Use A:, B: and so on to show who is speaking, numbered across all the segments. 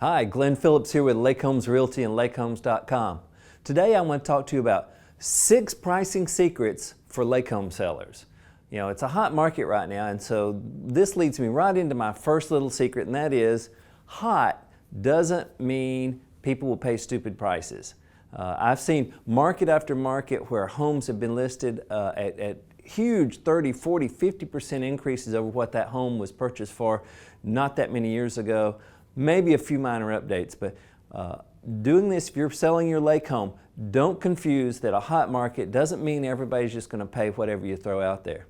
A: Hi, Glenn Phillips here with Lake Homes Realty and lakehomes.com. Today I want to talk to you about 6 pricing secrets for lake home sellers. You know, it's a hot market right now, and so this leads me right into my first little secret, and that is hot doesn't mean people will pay stupid prices. I've seen market after market where homes have been listed at huge 30, 40, 50% increases over what that home was purchased for not that many years ago. Maybe a few minor updates, but doing this, if you're selling your lake home, don't confuse that a hot market doesn't mean everybody's just going to pay whatever you throw out there.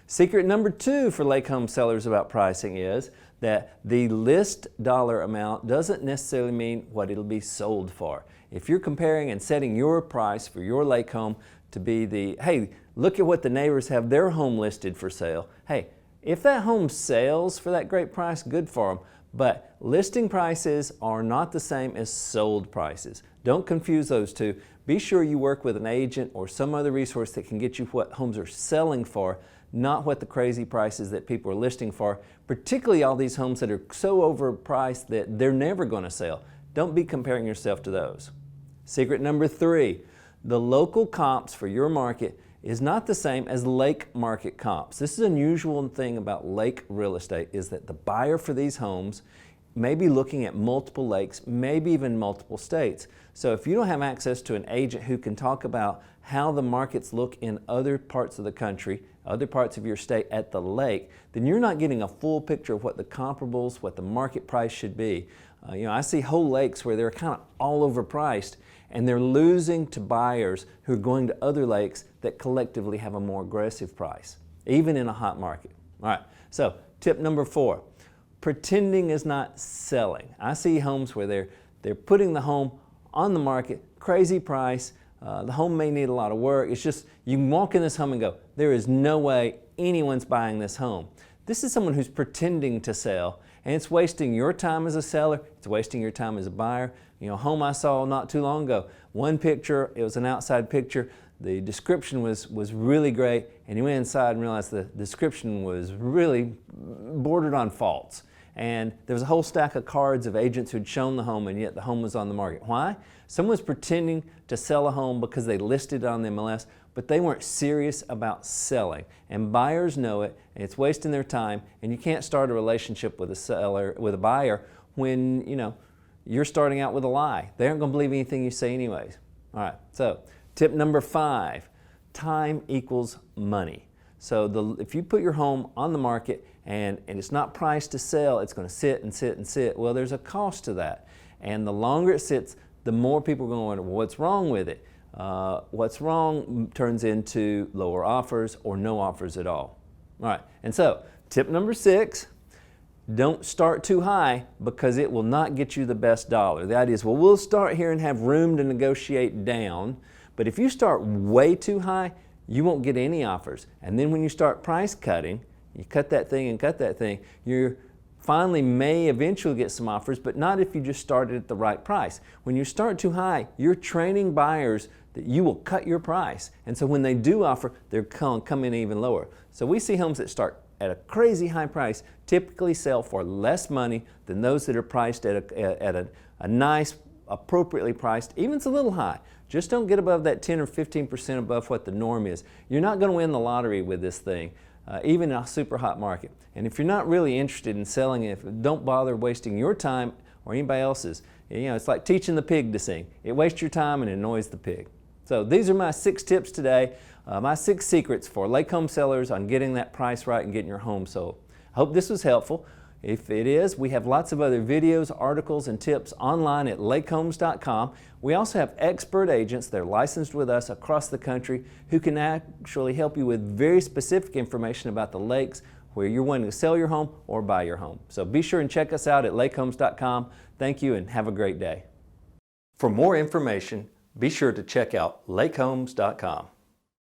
A: Secret number 2 for lake home sellers about pricing is that the list dollar amount doesn't necessarily mean what it'll be sold for. If you're comparing and setting your price for your lake home to be the, hey, look at what the neighbors have their home listed for sale. Hey, if that home sells for that great price, good for them. But listing prices are not the same as sold prices. Don't confuse those two. Be sure you work with an agent or some other resource that can get you what homes are selling for, not what the crazy prices that people are listing for, particularly all these homes that are so overpriced that they're never going to sell. Don't be comparing yourself to those. Secret number 3, the local comps for your market is not the same as lake market comps. This is an unusual thing about lake real estate, is that the buyer for these homes may be looking at multiple lakes, maybe even multiple states. So if you don't have access to an agent who can talk about how the markets look in other parts of the country, other parts of your state at the lake, then you're not getting a full picture of what the comparables, what the market price should be. I see whole lakes where they're kind of all overpriced, and they're losing to buyers who are going to other lakes that collectively have a more aggressive price, even in a hot market. All right, so tip number 4, pretending is not selling. I see homes where they're putting the home on the market, crazy price, the home may need a lot of work. It's just, you can walk in this home and go, there is no way anyone's buying this home. This is someone who's pretending to sell, and it's wasting your time as a seller, it's wasting your time as a buyer. You know, a home I saw not too long ago, one picture, it was an outside picture, the description was really great, and you went inside and realized the description was really bordered on false. And there was a whole stack of cards of agents who'd shown the home, and yet the home was on the market. Why? Someone was pretending to sell a home because they listed it on the MLS, but they weren't serious about selling. And buyers know it, and it's wasting their time, and you can't start a relationship with a buyer when, you're starting out with a lie. They aren't going to believe anything you say anyways. All right, so tip number 5, time equals money. So if you put your home on the market and it's not priced to sell, it's going to sit and sit and sit. Well, there's a cost to that. And the longer it sits, the more people are going to wonder, well, what's wrong with it? What's wrong turns into lower offers or no offers at all. All right, and so tip number 6, don't start too high because it will not get you the best dollar. The idea is, well, we'll start here and have room to negotiate down, but if you start way too high, you won't get any offers. And then when you start price cutting, you cut that thing and cut that thing, you finally may eventually get some offers, but not if you just started at the right price. When you start too high, you're training buyers that you will cut your price. And so when they do offer, they're going to come in even lower. So we see homes that start at a crazy high price typically sell for less money than those that are priced at a nice, appropriately priced, even if it's a little high. Just don't get above that 10 or 15% above what the norm is. You're not going to win the lottery with this thing, even in a super hot market. And if you're not really interested in selling it, don't bother wasting your time or anybody else's. It's like teaching the pig to sing. It wastes your time and annoys the pig. So these are my 6 tips today, my 6 secrets for lake home sellers on getting that price right and getting your home sold. I hope this was helpful. If it is, we have lots of other videos, articles, and tips online at lakehomes.com. We also have expert agents that are licensed with us across the country who can actually help you with very specific information about the lakes where you're wanting to sell your home or buy your home. So be sure and check us out at lakehomes.com. Thank you and have a great day. For more information, be sure to check out lakehomes.com.